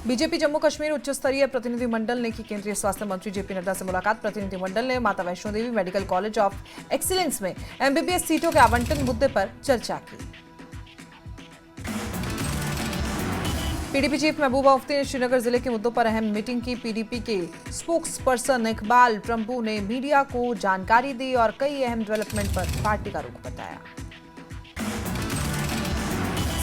BJP Jammu Kashmir उच्च स्तरीय प्रतिनिधिमंडल ने की केंद्रीय स्वास्थ्य मंत्री जेपी नड्डा से मुलाकात। प्रतिनिधिमंडल ने माता Vaishno Devi medical college of excellence में एमबीबीएस सीटों के आवंटन मुद्दे पर चर्चा की। पीडीपी चीफ महबूबा मुफ्ती ने श्रीनगर जिले के मुद्दों पर अहम मीटिंग की। पीडीपी के स्पोक्स पर्सन इकबाल ट्रंपू ने मीडिया को जानकारी दी और कई अहम डेवलपमेंट पर पार्टी का रुख बताया।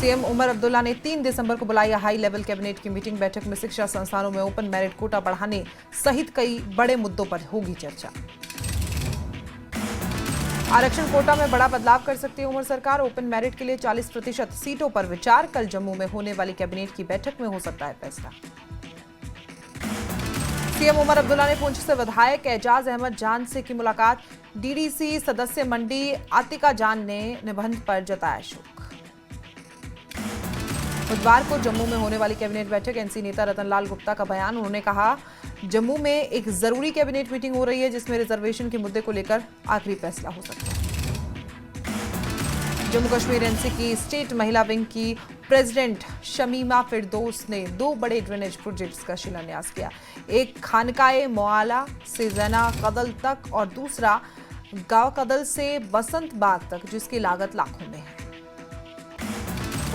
सीएम उमर अब्दुल्ला ने 3 दिसंबर को बुलाई हाई लेवल कैबिनेट की मीटिंग। बैठक में शिक्षा संस्थानों में ओपन मेरिट कोटा बढ़ाने सहित कई बड़े मुद्दों पर होगी चर्चा। आरक्षण कोटा में बड़ा बदलाव कर सकती है उमर सरकार। ओपन मेरिट के लिए 40% सीटों पर विचार। कल जम्मू में होने वाली कैबिनेट की बैठक में हो सकता है फैसला। सीएम उमर अब्दुल्ला ने पुंछ से विधायक एजाज अहमद जान से की मुलाकात। डीडीसी सदस्य मंडी आतिका जान ने निबंध पर जताया शोक। बुधवार को जम्मू में होने वाली कैबिनेट बैठक। एनसी नेता रतनलाल गुप्ता का बयान। उन्होंने कहा, जम्मू में एक जरूरी कैबिनेट मीटिंग हो रही है जिसमें रिजर्वेशन के मुद्दे को लेकर आखिरी फैसला हो सकता है। जम्मू कश्मीर एनसी की स्टेट महिला विंग की प्रेसिडेंट शमीमा फिरदौस ने 2 बड़े ड्रेनेज प्रोजेक्ट्स का शिलान्यास किया। एक खानकाए मोआला से जैना कदल तक और दूसरा गांव कदल से बसंत बाग तक, जिसकी लागत लाखों में है।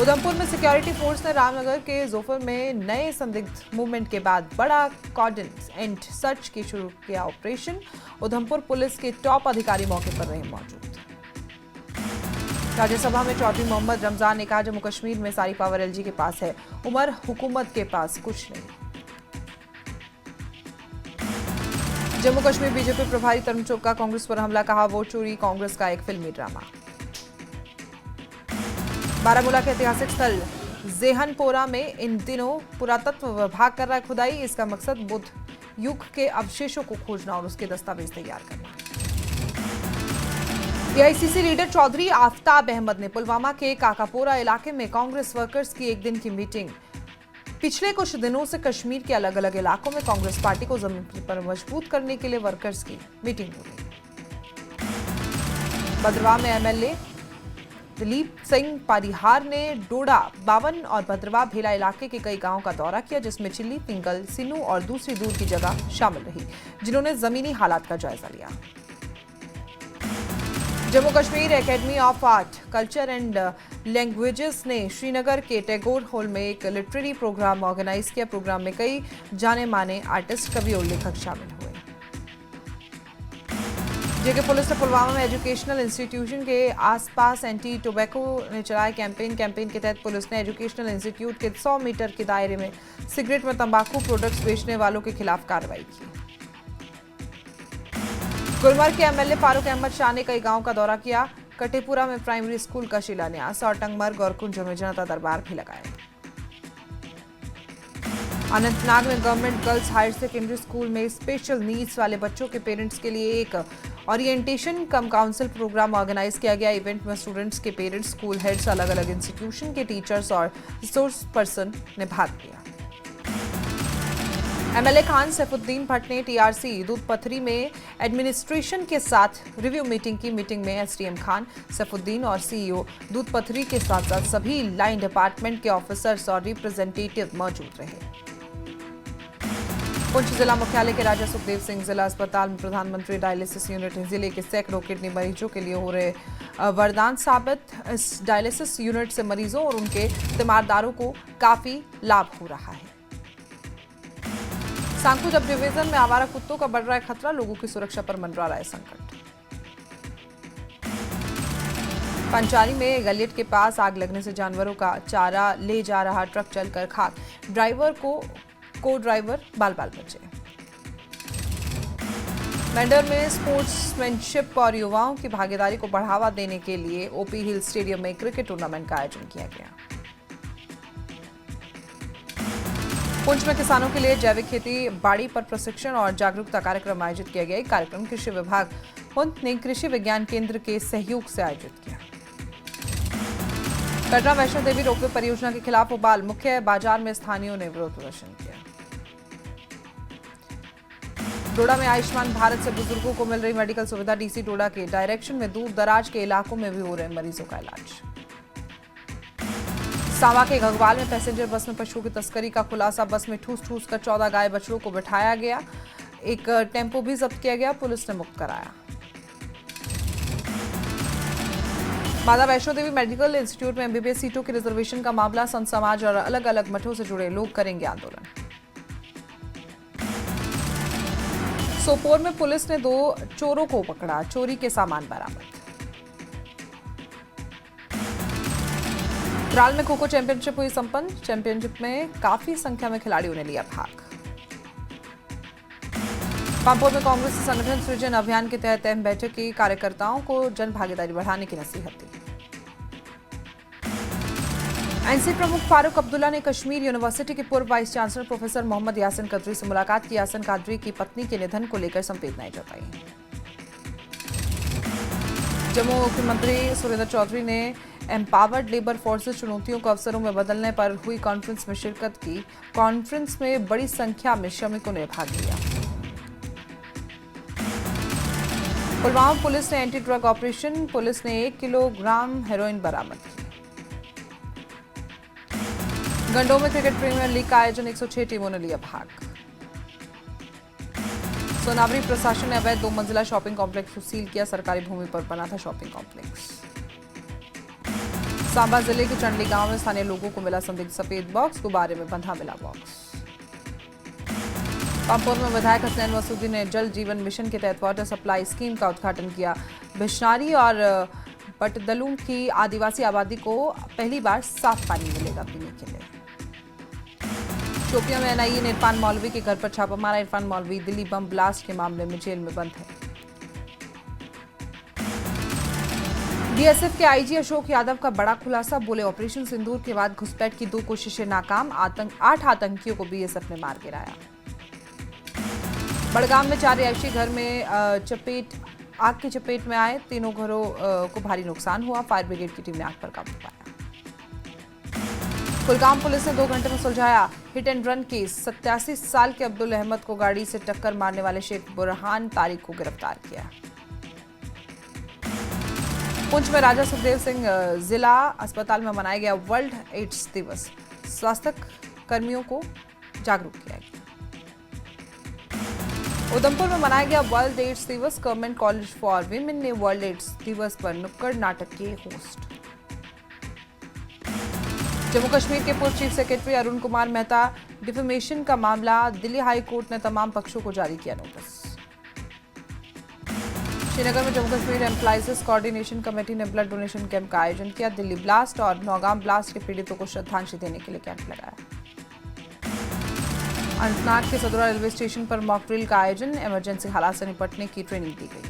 उधमपुर में सिक्योरिटी फोर्स ने रामनगर के जोफर में नए संदिग्ध मूवमेंट के बाद बड़ा कॉर्डन एंड सर्च की शुरू किया ऑपरेशन। उधमपुर पुलिस के टॉप अधिकारी मौके पर रहे मौजूद। राज्यसभा में चौधरी मोहम्मद रमजान ने कहा, जम्मू कश्मीर में सारी पावर एलजी के पास है, उमर हुकूमत के पास कुछ नहीं। जम्मू कश्मीर बीजेपी प्रभारी तरुण चुग का कांग्रेस पर हमला। कहा, वोट चोरी कांग्रेस का एक फिल्मी ड्रामा। बारामूला के ऐतिहासिक स्थल जेहनपोरा में इन दिनों पुरातत्व विभाग कर रहा है खुदाई। इसका मकसद बुद्ध युग के अवशेषों को खोजना और उसके दस्तावेज तैयार करना। एआईसीसी लीडर चौधरी आफ्ताब अहमद ने पुलवामा के काकापोरा इलाके में कांग्रेस वर्कर्स की एक दिन की मीटिंग। पिछले कुछ दिनों से कश्मीर के अलग अलग इलाकों में कांग्रेस पार्टी को जमीन पर मजबूत करने के लिए वर्कर्स की मीटिंग हो रही। भद्रवाह में एमएलए दिलीप सिंह पारीहार ने डोडा, बावन और भद्रवाह भेला इलाके के कई गांवों का दौरा किया, जिसमें चिल्ली, पिंगल, सिनू और दूसरी दूर की जगह शामिल रही, जिन्होंने जमीनी हालात का जायजा लिया। Jammu Kashmir academy of art, culture and languages ने श्रीनगर के टैगोर हॉल में एक लिटरेरी प्रोग्राम ऑर्गेनाइज किया। प्रोग्राम में कई जाने माने आर्टिस्ट, कवि और लेखक शामिल हुए। जेके पुलिस ने पुलवामा में एजुकेशनल इंस्टीट्यूशन के आसपास एंटी टोबैको ने चलाया कैंपेन के तहत पुलिस ने एजुकेशनल इंस्टीट्यूट के 100 मीटर के दायरे में सिगरेट में तंबाकू प्रोडक्ट्स बेचने वालों के खिलाफ कार्रवाई की। गुलमर्ग के एमएलए फारूक अहमद शाह ने कई गांवों का दौरा किया। कटेपुरा में प्राइमरी स्कूल का शिलान्यास और टंगमर्ग और कुंज में जनता दरबार भी लगाया। अनंतनाग में government girls higher secondary school में स्पेशल नीड्स वाले बच्चों के पेरेंट्स के लिए एक orientation cum council program organise किया गया। इवेंट में स्टूडेंट्स के पेरेंट्स, स्कूल हेड्स, अलग अलग इंस्टीट्यूशन के टीचर्स और रिसोर्स पर्सन ने भाग लिया। एमएलए खान सैफुद्दीन भट्ट ने टीआरसी दूधपथरी में एडमिनिस्ट्रेशन के साथ रिव्यू मीटिंग की। मीटिंग में एसडीएम खान सैफुद्दीन और सीईओ दूधपथरी के साथ साथ सभी लाइन डिपार्टमेंट के ऑफिसर्स और रिप्रेजेंटेटिव मौजूद रहे। पुंछ जिला मुख्यालय के राजा सुखदेव सिंह जिला अस्पताल में प्रधानमंत्री डायलिसिस यूनिट जिले के सैकड़ों किडनी मरीजों के लिए हो रहे वरदान साबित। इस डायलिसिस यूनिट से मरीजों और उनके तीमारदारों को काफी लाभ हो रहा है। सांकू सब डिवीजन में आवारा कुत्तों का बढ़ रहा है खतरा, लोगों की सुरक्षा पर मंडरा रहा है संकट। पंचारी में गलियट के पास आग लगने से जानवरों का चारा ले जा रहा ट्रक जलकर खाक। ड्राइवर को ड्राइवर बाल बाल बचे। मेंढर में स्पोर्ट्समैनशिप और युवाओं की भागीदारी को बढ़ावा देने के लिए ओपी हिल स्टेडियम में क्रिकेट टूर्नामेंट का आयोजन किया गया। पुंछ में किसानों के लिए जैविक खेती बाड़ी पर प्रशिक्षण और जागरूकता कार्यक्रम आयोजित किया गया। कार्यक्रम कृषि विभाग पुंछ ने कृषि विज्ञान केंद्र के सहयोग से आयोजित किया। कटरा वैष्णो देवी रोपवे परियोजना के खिलाफ उबाल, मुख्य बाजार में स्थानीयों ने विरोध प्रदर्शन किया। डोडा में आयुष्मान भारत से बुजुर्गों को मिल रही मेडिकल सुविधा। डीसी डोडा के डायरेक्शन में दूर दराज के इलाकों में भी हो रहे मरीजों का इलाज। सांबा के घगवाल में पैसेंजर बस में पशुओं की तस्करी का खुलासा। बस में ठूस ठूस कर 14 गाय बछड़ों को बिठाया गया। एक टेम्पो भी जब्त किया गया, पुलिस ने मुक्त कराया। माता वैष्णो देवी मेडिकल इंस्टीट्यूट में एमबीबीएस सीटों के रिजर्वेशन का मामला। संत समाज और अलग अलग मठों से जुड़े लोग करेंगे आंदोलन। सोपोर में पुलिस ने 2 चोरों को पकड़ा, चोरी के सामान बरामद। त्राल में खो-खो चैंपियनशिप हुई संपन्न। चैंपियनशिप में काफी संख्या में खिलाड़ियों ने लिया भाग। पांपोर में कांग्रेस संगठन सृजन अभियान के तहत अहम बैठक की। कार्यकर्ताओं को जन भागीदारी बढ़ाने की नसीहत दी। एनसी प्रमुख फारूक अब्दुल्ला ने कश्मीर यूनिवर्सिटी के पूर्व vice chancellor professor Mohammad Yasin Qadri से मुलाकात की। यासिन कादरी की पत्नी के निधन को लेकर संवेदनाएं जताई। जम्मू मुख्यमंत्री सुरेंद्र चौधरी ने एम्पावर्ड लेबर फोर्सेस चुनौतियों को अवसरों में बदलने पर हुई कॉन्फ्रेंस में शिरकत की। कॉन्फ्रेंस में बड़ी संख्या में श्रमिकों ने भाग लिया। पुलवामा पुलिस ने एंटी ड्रग ऑपरेशन। पुलिस ने 1 किलोग्राम हेरोइन बरामद की। गंडोह में क्रिकेट प्रीमियर लीग का आयोजन। 106 टीमों ने लिया भाग। सोनावरी प्रशासन ने अवैध 2 मंजिला शॉपिंग कॉम्प्लेक्स को सील किया। सरकारी भूमि पर बना था शॉपिंग कॉम्प्लेक्स। सांबा जिले के चंडली गांव में स्थानीय लोगों को मिला संदिग्ध सफेद बॉक्स। गुब्बारे में बंधा मिला बॉक्स। पांपोर में विधायक हसनैन मसूदी ने जल जीवन मिशन के तहत वाटर सप्लाई स्कीम का उद्घाटन किया। बिशनारी और बटदलूम की आदिवासी आबादी को पहली बार साफ पानी मिलेगा पीने के लिए। शोपियां में एनआईए ने इरफान मौलवी के घर पर छापा मारा। इरफान मौलवी दिल्ली बम ब्लास्ट के मामले में जेल में बंद है। बीएसएफ के आईजी अशोक यादव का बड़ा खुलासा। बोले ऑपरेशन सिंदूर के बाद घुसपैठ की 2 कोशिशें नाकाम। 8 आतंकियों को बीएसएफ ने मार गिराया। बड़गाम में 4 रिहायशी घर में आग की चपेट में आए। 3 घरों को भारी नुकसान हुआ। फायर ब्रिगेड की टीम ने आग पर काबू पाया। कुलगाम पुलिस ने 2 घंटे में सुलझाया हिट एंड रन केस। 87 साल के अब्दुल अहमद को गाड़ी से टक्कर मारने वाले शेख बुरहान तारिक को गिरफ्तार किया। पुंछ में राजा सुखदेव सिंह जिला अस्पताल में मनाया गया वर्ल्ड एड्स दिवस। स्वास्थ्य कर्मियों को जागरूक किया गया। उधमपुर में मनाया गया वर्ल्ड एड्स दिवस। गवर्नमेंट कॉलेज फॉर विमेन ने वर्ल्ड एड्स दिवस पर नुक्कड़ नाटक किए होस्ट। जम्मू कश्मीर के पूर्व chief secretary Arun Kumar Mehta defamation का मामला। दिल्ली हाई कोर्ट ने तमाम पक्षों को जारी किया नोटिस। श्रीनगर में Jammu Kashmir employees coordination committee ने ब्लड डोनेशन कैंप का आयोजन किया। दिल्ली ब्लास्ट और नौगाम ब्लास्ट के पीड़ितों को श्रद्धांजलि देने के लिए कैंप लगाया। अनंतनाग के सदरा रेलवे स्टेशन पर मॉक ड्रिल का आयोजन। इमरजेंसी हालात से निपटने की ट्रेनिंग दी गई।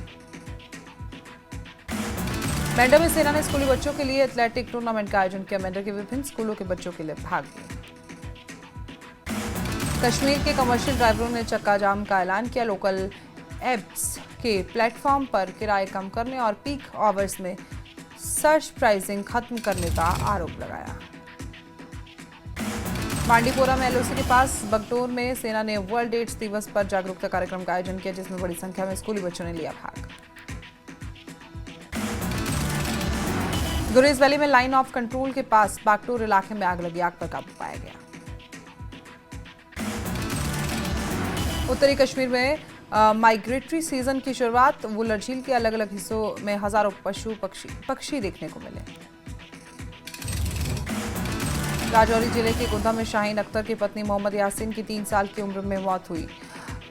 मेंढर में सेना ने स्कूली बच्चों के लिए एथलेटिक टूर्नामेंट का आयोजन किया। मेंढर के विभिन्न स्कूलों के बच्चों के लिए भाग लिया। कश्मीर के कमर्शियल ड्राइवरों ने चक्का जाम का ऐलान किया। लोकल एप्स के प्लेटफॉर्म पर किराए कम करने और पीक आवर्स में सर्च प्राइसिंग खत्म करने का आरोप लगाया। बांडीपोरा में एलओसी के पास बगटोर में सेना ने वर्ल्ड एड्स दिवस पर जागरूकता कार्यक्रम का आयोजन किया, जिसमें बड़ी संख्या में स्कूली बच्चों ने लिया भाग। गुरेज वैली में लाइन ऑफ कंट्रोल के पास बागटोर इलाके में आग लगी। आग पर काबू पाया गया। उत्तरी कश्मीर में माइग्रेटरी सीजन की शुरुआत। वुलर झील के अलग अलग हिस्सों में हजारों पशु पक्षी देखने को मिले। राजौरी जिले के गोंदा में शाहीन अख्तर की पत्नी मोहम्मद यासिन की 3 साल की उम्र में मौत हुई।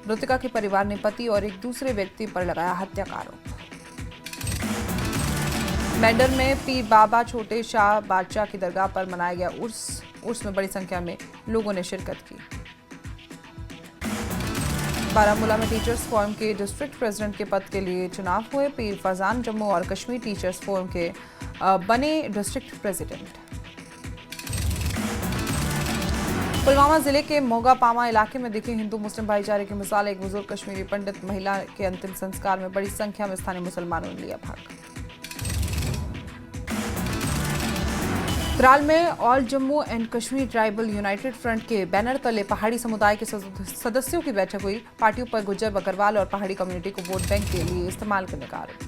मृतका के परिवार ने पति और एक दूसरे व्यक्ति पर लगाया हत्या का आरोप। मेंढर में पीर बाबा छोटे शाह बादशाह की दरगाह पर मनाया गया उर्स में बड़ी संख्या में लोगों ने शिरकत की। बारामूला में टीचर्स फोरम के डिस्ट्रिक्ट प्रेसिडेंट के पद के लिए चुनाव हुए। पीर फजान जम्मू और कश्मीर टीचर्स फोरम के बने डिस्ट्रिक्ट प्रेसिडेंट। पुलवामा जिले के मोगापामा इलाके में दिखे हिंदू मुस्लिम भाईचारे की मिसाल। एक बुजुर्ग कश्मीरी पंडित महिला के अंतिम संस्कार में बड़ी संख्या में स्थानीय मुसलमानों ने लिया भाग। त्राल में all Jammu and Kashmir tribal United front के बैनर तले पहाड़ी समुदाय के सदस्यों की बैठक हुई। पार्टियों पर गुज्जर बकरवाल और पहाड़ी कम्युनिटी को वोट बैंक के लिए इस्तेमाल करने का आरोप।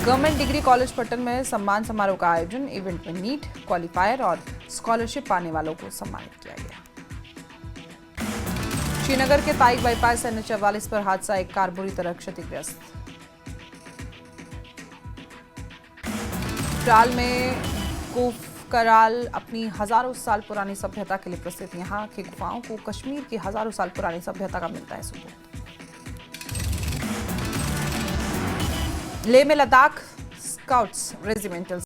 गवर्नमेंट डिग्री कॉलेज पट्टन में सम्मान समारोह का आयोजन। इवेंट में नीट क्वालिफायर और स्कॉलरशिप पाने वालों को सम्मानित किया गया। श्रीनगर के ताइक बाईपास NH-44 पर हादसा, एक कार बुरी तरह क्षतिग्रस्त। कराल में कराल अपनी हजारों साल पुरानी सभ्यता के लिए प्रसिद्ध। यहाँ की गुफाओं को कश्मीर की हजारों साल पुरानी सभ्यता का मिलता है सबूत। लेह में लद्दाख स्काउट्स रेजिमेंटल